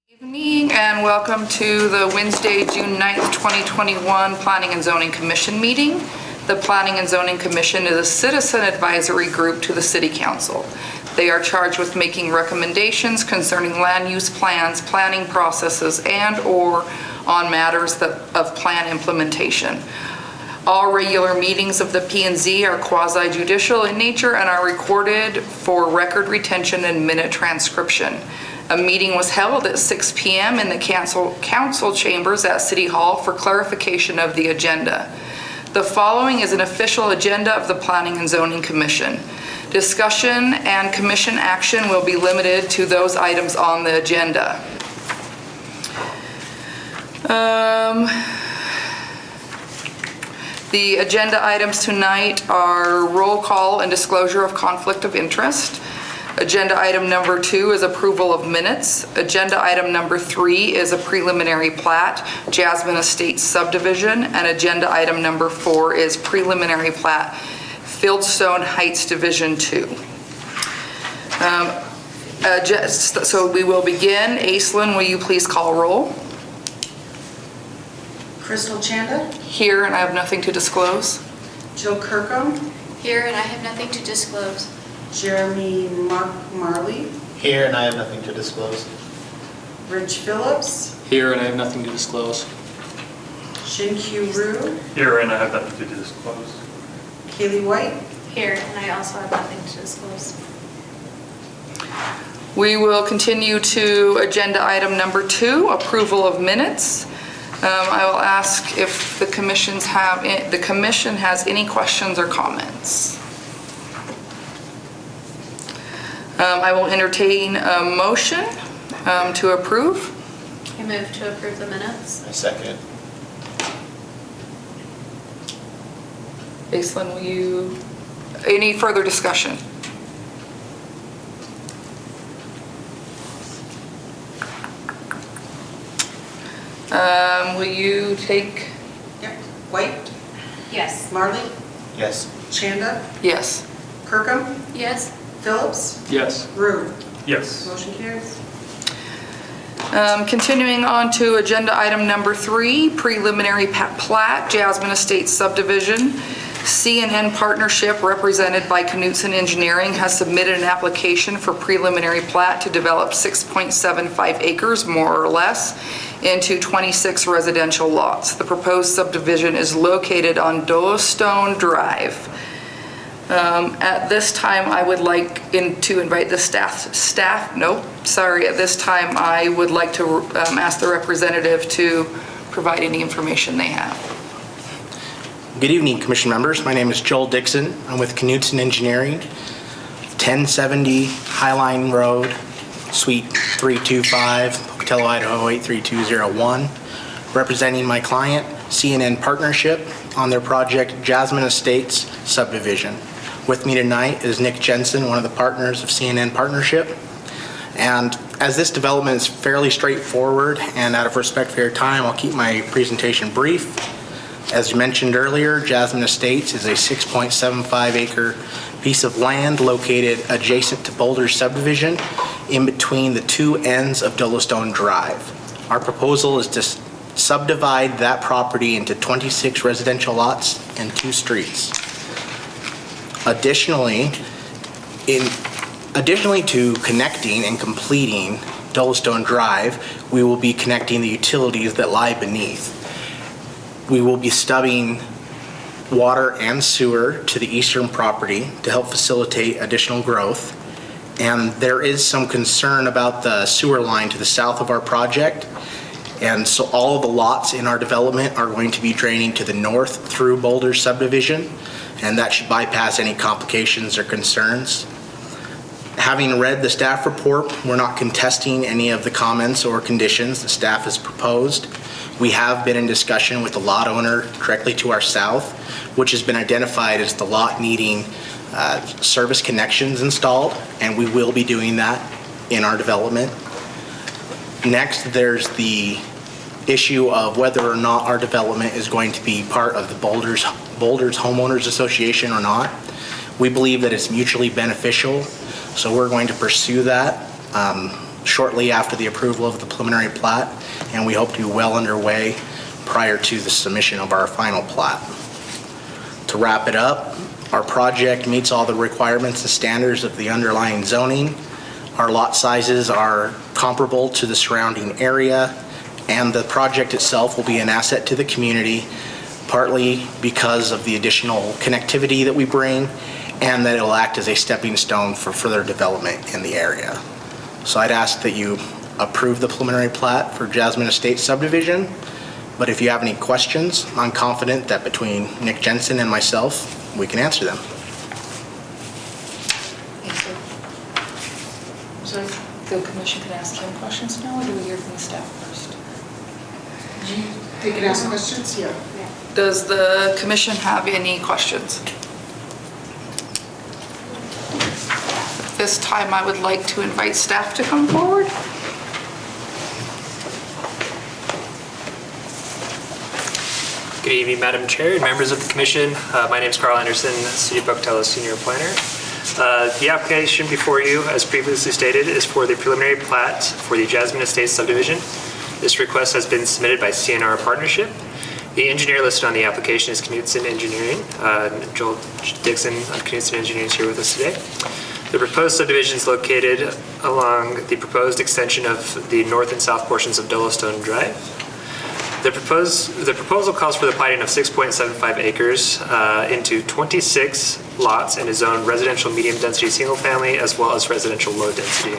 Evening and welcome to the Wednesday, June 9th, 2021 Planning and Zoning Commission meeting. The Planning and Zoning Commission is a citizen advisory group to the City Council. They are charged with making recommendations concerning land use plans, planning processes, and/or on matters of plan implementation. All regular meetings of the P&Z are quasi-judicial in nature and are recorded for record retention and minute transcription. A meeting was held at 6 p.m. in the council chambers at City Hall for clarification of the agenda. The following is an official agenda of the Planning and Zoning Commission. Discussion and commission action will be limited to those items on the agenda. The agenda items tonight are roll call and disclosure of conflict of interest. Agenda item number 2 is approval of minutes. Agenda item number 3 is a preliminary plat, Jasmine Estates subdivision, and agenda item number 4 is preliminary plat, Fieldstone Heights Division 2. So we will begin. Aislinn, will you please call roll? Crystal Chanda. Here, and I have nothing to disclose. Jill Kirkham. Here, and I have nothing to disclose. Jeremy Marley. Here, and I have nothing to disclose. Rich Phillips. Here, and I have nothing to disclose. Shinkyu Rue. Here, and I have nothing to disclose. Kaylee White. Here, and I also have nothing to disclose. We will continue to agenda item number 2, approval of minutes. I will ask if the commission has any questions or comments. I will entertain a motion to approve. I move to approve the minutes. I second. Aislinn, will you, any further discussion? Will you take? Yep. White. Yes. Marley. Yes. Chanda. Yes. Kirkham. Yes. Phillips. Yes. Rue. Yes. Motion carries. Continuing on to agenda item number 3, preliminary plat, Jasmine Estates subdivision. C&N Partnership, represented by Knutson Engineering, has submitted an application for preliminary plat to develop 6.75 acres, more or less, into 26 residential lots. The proposed subdivision is located on Dolostone Drive. At this time, I would like to invite the at this time, I would like to ask the representative to provide any information they have. Good evening, Commission members. My name is Joel Dixon. I'm with Knutson Engineering, 1070 Highline Road, Suite 325, Pocatello, Idaho 83201, representing my client, C&N Partnership, on their project Jasmine Estates subdivision. With me tonight is Nick Jensen, one of the partners of C&N Partnership. And as this development is fairly straightforward, and out of respect for your time, I'll keep my presentation brief. As mentioned earlier, Jasmine Estates is a 6.75 acre piece of land located adjacent to Boulder subdivision in between the two ends of Dolostone Drive. Our proposal is to subdivide that property into 26 residential lots and 2 streets. Additionally to connecting and completing Dolostone Drive, we will be connecting the utilities that lie beneath. We will be stubbing water and sewer to the eastern property to help facilitate additional growth. And there is some concern about the sewer line to the south of our project. And so all of the lots in our development are going to be draining to the north through Boulder subdivision, and that should bypass any complications or concerns. Having read the staff report, we're not contesting any of the comments or conditions the staff has proposed. We have been in discussion with the lot owner directly to our south, which has been identified as the lot needing service connections installed, and we will be doing that in our development. Next, there's the issue of whether or not our development is going to be part of the Boulder's Homeowners Association or not. We believe that it's mutually beneficial, so we're going to pursue that. shortly after the approval of the preliminary plat, and we hope to be well underway prior to the submission of our final plat. To wrap it up, our project meets all the requirements and standards of the underlying zoning. Our lot sizes are comparable to the surrounding area, and the project itself will be an asset to the community, partly because of the additional connectivity that we bring, and that it'll act as a stepping stone for further development in the area. So I'd ask that you approve the preliminary plat for Jasmine Estates subdivision, but if you have any questions, I'm confident that between Nick Jensen and myself, we can answer them. So the commission can ask him questions now, or do we hear from the staff first? They can ask questions? Yeah. Does the commission have any questions? This time, I would like to invite staff to come forward. Good evening, Madam Chair and members of the Commission. My name is Carl Anderson, City of Pocatello Senior Planner. The application before you, as previously stated, is for the preliminary plat for the Jasmine Estates subdivision. This request has been submitted by CNR Partnership. The engineer listed on the application is Knudsen Engineering. Joel Dixon of Knudsen Engineering is here with us today. The proposed subdivision is located along the proposed extension of the north and south portions of Yellowstone Drive. The proposal calls for the platting of 6.75 acres into 26 lots and is zoned residential medium-density single-family as well as residential low-density.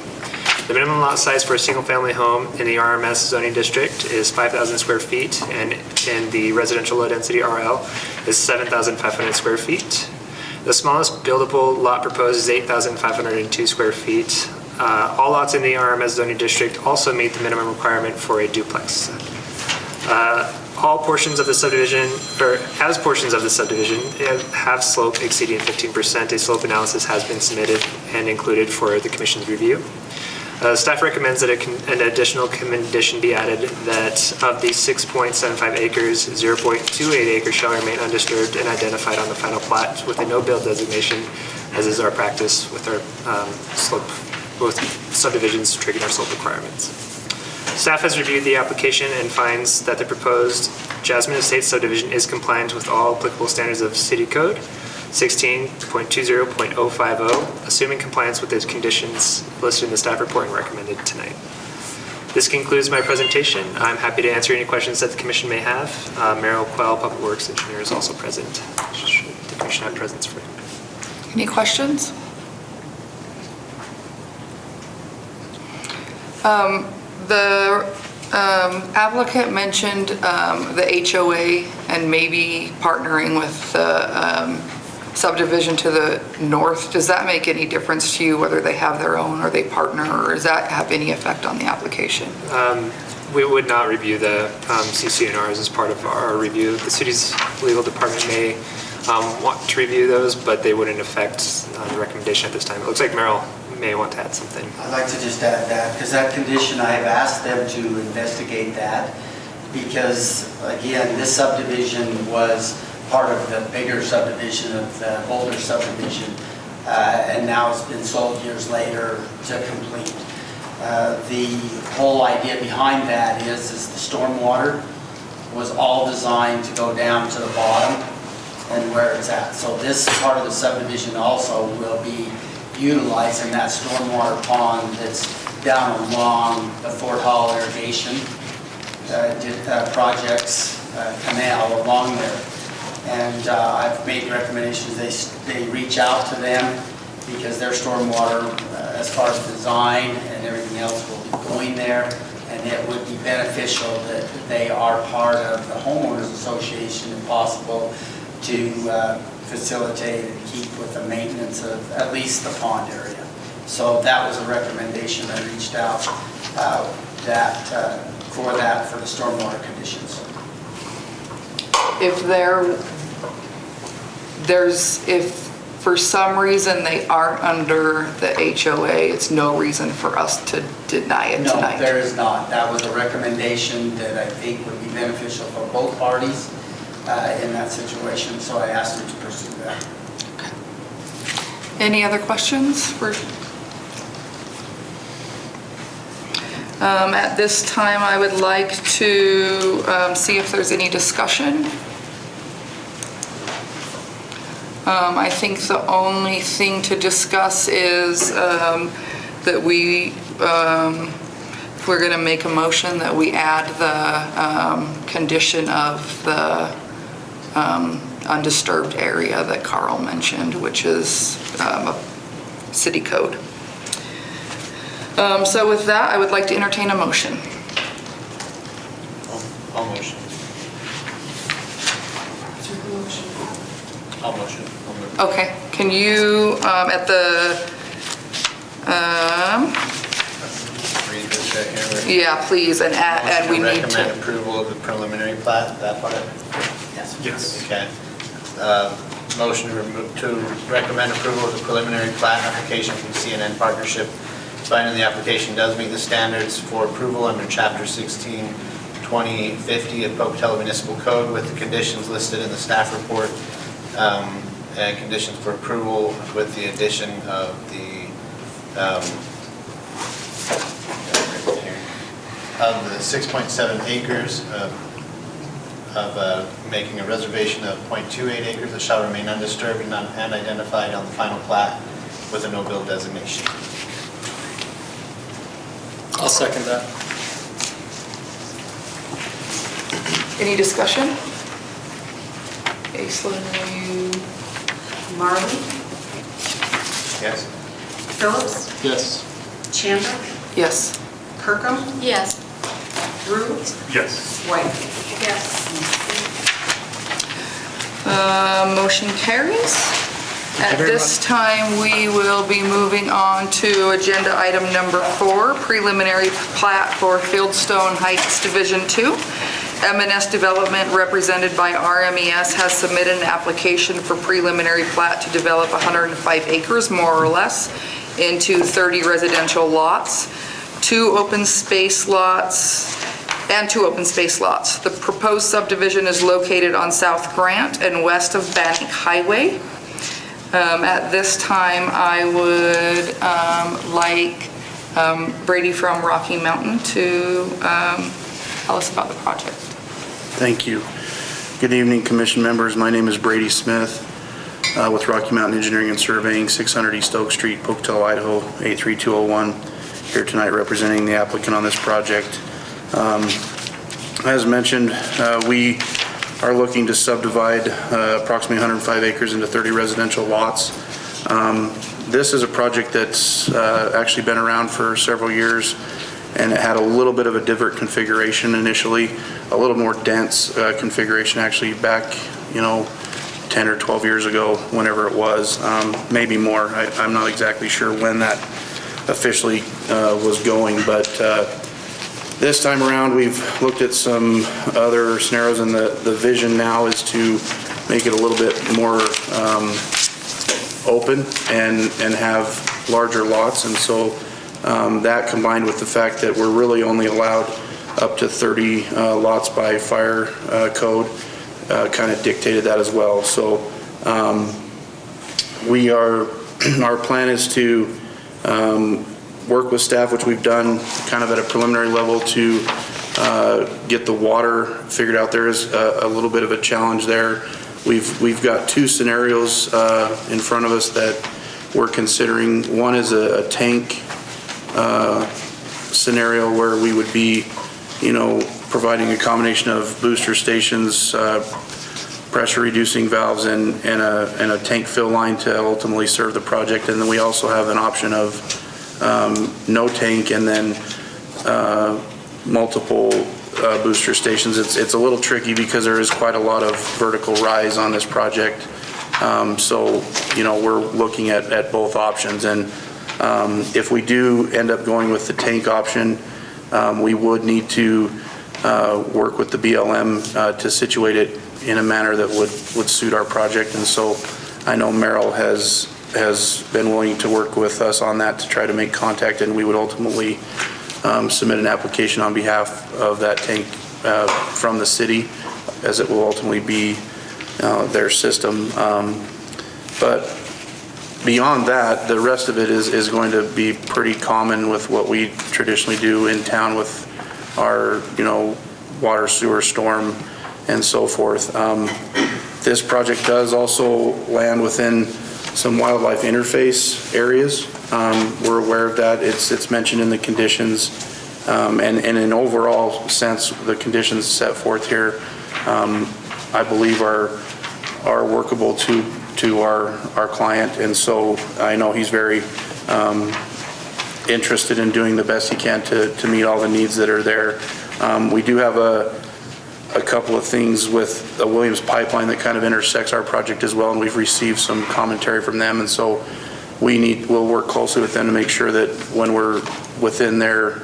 The minimum lot size for a single-family home in the RMS zoning district is 5,000 square feet, and in the residential low-density RL is 7,500 square feet. The smallest buildable lot proposed is 8,502 square feet. All lots in the RMS zoning district also meet the minimum requirement for a duplex. All portions of the subdivision, or as portions of the subdivision, have slope exceeding 15%. A slope analysis has been submitted and included for the Commission's review. Staff recommends that an additional condition be added that of the 6.75 acres, 0.28 acres shall remain undisturbed and identified on the final plat with a no-build designation, as is our practice with our both subdivisions triggering our slope requirements. Staff has reviewed the application and finds that the proposed Jasmine Estates subdivision is compliant with all applicable standards of City Code 16.20.050, assuming compliance with the conditions listed in the staff report and recommended tonight. This concludes my presentation. I'm happy to answer any questions that the Commission may have. Merrill Quell, Public Works Engineer, is also present. Should the Commission have presence for him? Any questions? The applicant mentioned the HOA and maybe partnering with the subdivision to the north. Does that make any difference to you, whether they have their own or they partner, or does that have any effect on the application? We would not review the CCNRs as part of our review. The city's legal department may want to review those, but they wouldn't affect the recommendation at this time. It looks like Merrill may want to add something. I'd like to just add that, because that condition, I have asked them to investigate that, because, again, this subdivision was part of the bigger subdivision of the Boulder subdivision, and now it's been sold years later to complete. The whole idea behind that is the stormwater was all designed to go down to the bottom and where it's at. So this part of the subdivision also will be utilizing that stormwater pond that's down along the Fort Hall irrigation projects canal along there. And I've made recommendations they reach out to them, because their stormwater, as far as design and everything else, will be going there, and it would be beneficial that they are part of the homeowners association if possible to facilitate and keep with the maintenance of at least the pond area. So that was a recommendation. I reached out for the stormwater conditions. If for some reason they aren't under the HOA, it's no reason for us to deny it tonight. No, there is not. That was a recommendation that I think would be beneficial for both parties in that situation, so I asked them to pursue that. Okay. Any other questions? At this time, I would like to see if there's any discussion. I think the only thing to discuss is that we, if we're going to make a motion, that we add the condition of the undisturbed area that Carl mentioned, which is a city code. So with that, I would like to entertain a motion. I'll motion. I'll motion. Okay, can you, at the, Read this right here. yeah, please, and add, and we need Recommend to, approval of the preliminary plat, that part? Yes. Okay. Motion to recommend approval of the preliminary plat application from CNN Partnership, finding the application does meet the standards for approval under Chapter 16, 2050 of Pocatello Municipal Code with the conditions listed in the staff report, and conditions for approval with the addition of the 6.7 acres of making a reservation of 0.28 acres that shall remain undisturbed and identified on the final plat with a no-build designation. I'll second that. any discussion? Aislinn, will you? Marley, Yes? Phillips, Yes. Chandler, Yes. Kirkham, Yes. Drew, Yes. White. Yes. Motion carries. At this time, we will be moving on to agenda item number 4, preliminary plat for Fieldstone Heights Division 2. M&S Development, represented by RMES, has submitted an application for preliminary plat to develop 105 acres, more or less, into 30 residential lots, 2 open space lots, and 2 open space lots. The proposed subdivision is located on South Grant and west of Bannock Highway. At this time, I would like Brady from Rocky Mountain to tell us about the project. Thank you. Good evening, Commission members. My name is Brady Smith with Rocky Mountain Engineering and Surveying, 600 East Oak Street, Pocatello, Idaho, 83201. Here tonight representing the applicant on this project. As mentioned, we are looking to subdivide approximately 105 acres into 30 residential lots. This is a project that's actually been around for several years, and it had a little bit of a different configuration initially, a little more dense configuration actually back, 10 or 12 years ago, whenever it was, maybe more. I'm not exactly sure when that officially was going, but this time around, we've looked at some other scenarios, and the vision now is to make it a little bit more open and have larger lots. And so that, combined with the fact that we're really only allowed up to 30 lots by fire code, kind of dictated that as well. So our plan is to work with staff, which we've done kind of at a preliminary level, to get the water figured out. There is a little bit of a challenge there. We've got 2 scenarios in front of us that we're considering. One is a tank scenario where we would be, providing a combination of booster stations, pressure reducing valves, and a tank fill line to ultimately serve the project. And then we also have an option of no tank and then multiple booster stations. It's a little tricky because there is quite a lot of vertical rise on this project. So, we're looking at both options. And if we do end up going with the tank option, we would need to work with the BLM to situate it in a manner that would suit our project. And so I know Merrill has been willing to work with us on that to try to make contact, and we would ultimately submit an application on behalf of that tank from the city, as it will ultimately be their system. But Beyond that, the rest of it is going to be pretty common with what we traditionally do in town with our, water, sewer, storm, and so forth. This project does also land within some wildlife interface areas. We're aware of that. It's mentioned in the conditions. And in an overall sense, the conditions set forth here, I believe are workable to our client. And so I know he's very interested in doing the best he can to meet all the needs that are there. We do have a couple of things with the Williams pipeline that kind of intersects our project as well, and we've received some commentary from them, and so we'll work closely with them to make sure that when we're within their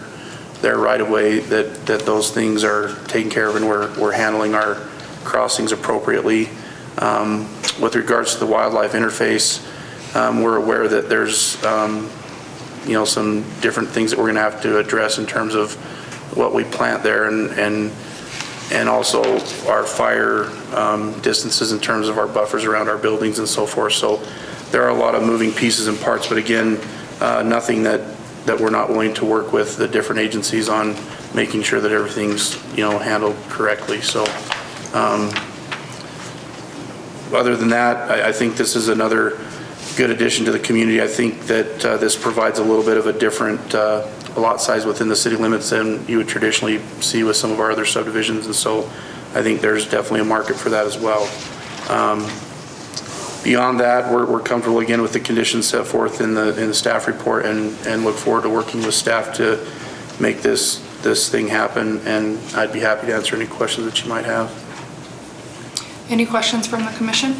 right of way, that those things are taken care of and we're handling our crossings appropriately. With regards to the wildlife interface, we're aware that there's some different things that we're going to have to address in terms of what we plant there and also our fire distances in terms of our buffers around our buildings and so forth. So there are a lot of moving pieces and parts, but again, nothing that we're not willing to work with the different agencies on making sure that everything's handled correctly. So other than that, I think this is another good addition to the community. I think that this provides a little bit of a different lot size within the city limits than you would traditionally see with some of our other subdivisions, and so I think there's definitely a market for that as well. Beyond that, we're comfortable again with the conditions set forth in the staff report and look forward to working with staff to make this thing happen, and I'd be happy to answer any questions that you might have. Any questions from the commission?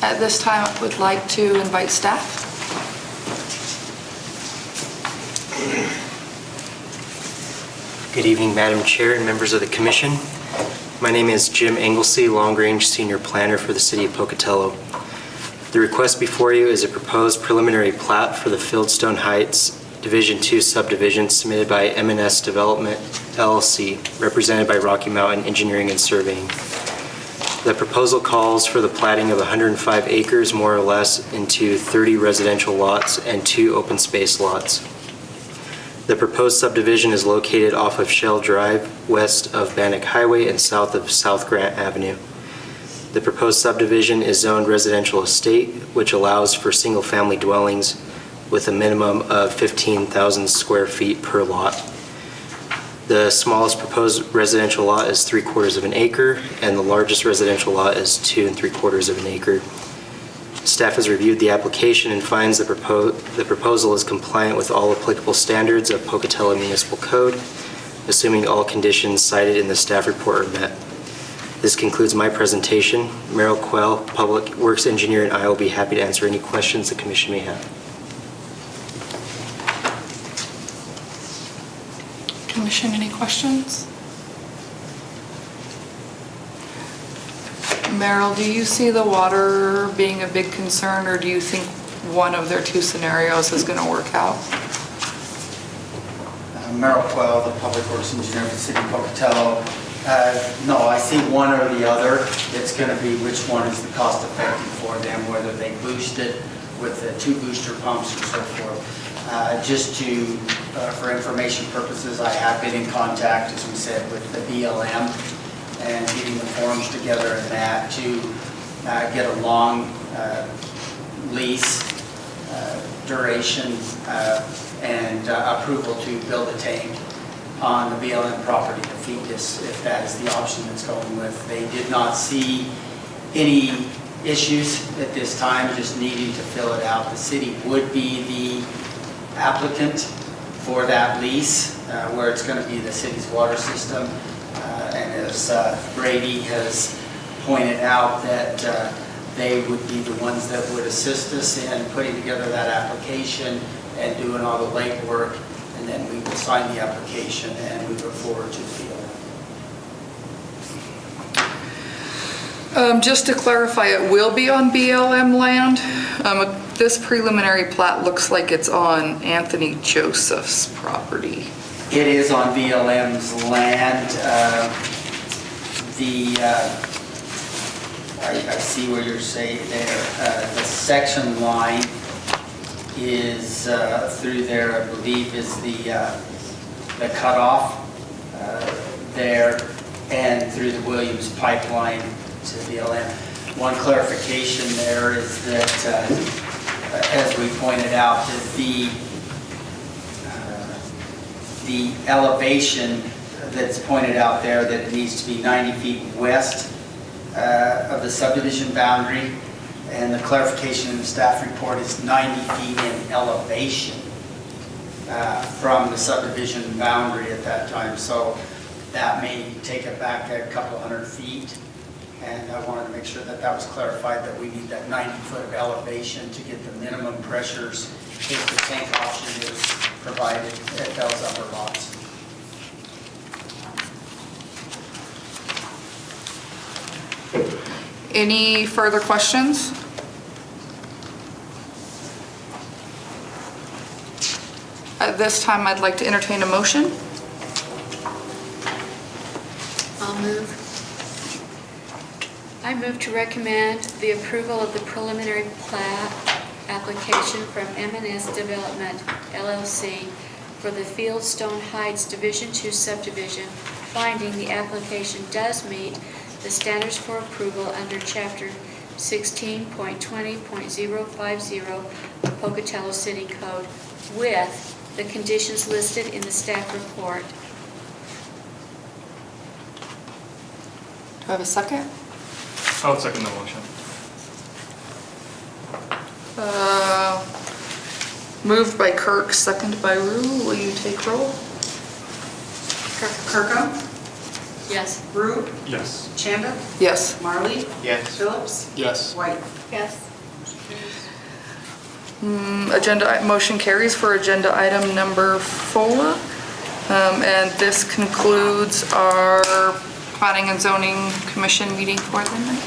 At this time, I would like to invite staff. Good evening, Madam Chair and members of the Commission. My name is Jim Englesey, Long Range Senior Planner for the City of Pocatello. The request before you is a proposed preliminary plat for the Fieldstone Heights Division 2 subdivision submitted by M&S Development LLC, represented by Rocky Mountain Engineering and Surveying. The proposal calls for the platting of 105 acres, more or less, into 30 residential lots and 2 open space lots. The proposed subdivision is located off of Shell Drive, west of Bannock Highway and south of South Grant Avenue. The proposed subdivision is zoned residential estate, which allows for single-family dwellings with a minimum of 15,000 square feet per lot. The smallest proposed residential lot is 3/4 of an acre, and the largest residential lot is 2 3/4 of an acre. Staff has reviewed the application and finds the proposal is compliant with all applicable standards of Pocatello Municipal Code, assuming all conditions cited in the staff report are met. This concludes my presentation. Merrill Quell, Public Works Engineer, and I will be happy to answer any questions the Commission may have. Commission, any questions? Merrill, do you see the water being a big concern, or do you think one of their 2 scenarios is going to work out? Merrill Quell, the Public Works Engineer for the City of Pocatello. No, I see one or the other. It's going to be which one is the cost effective for them, whether they boost it with the 2 booster pumps or so forth. Just for information purposes, I have been in contact, as we said, with the BLM and getting the forms together and that to get a long lease duration and approval to build a tank on the BLM property to feed this, if that is the option that's going with. They did not see any issues at this time, just needing to fill it out. The city would be the applicant for that lease, where it's going to be the city's water system. And as Brady has pointed out, that they would be the ones that would assist us in putting together that application and doing all the legwork, and then we will sign the application and we look forward to the BLM. Just to clarify, it will be on BLM land. This preliminary plat looks like it's on Anthony Joseph's property. It is on BLM's land. I see where you're saying there. The section line is through there, I believe, is the cutoff there, and through the Williams pipeline to BLM. One clarification there is that, as we pointed out, that the elevation that's pointed out there, that it needs to be 90 feet west of the subdivision boundary, and the clarification in the staff report is 90 feet in elevation from the subdivision boundary at that time. So that may take it back a couple hundred feet, and I wanted to make sure that that was clarified, that we need that 90-foot of elevation to get the minimum pressures if the tank option is provided at those upper lots. Any further questions? At this time, I'd like to entertain a motion. I'll move. I move to recommend the approval of the preliminary plat application from M&S Development LLC for the Fieldstone Heights Division 2 subdivision, finding the application does meet the standards for approval under Chapter 16.20.050 of Pocatello City Code with the conditions listed in the staff report. Do I have a second? I'll second the motion. Moved by Kirk, seconded by Rue. Will you take roll? Kirkham, Yes. Rue, Yes. Chanda, Yes. Marley, Yes. Phillips, Yes. White. Yes. Motion carries for agenda item number 4. And this concludes our Planning and Zoning Commission meeting for the night.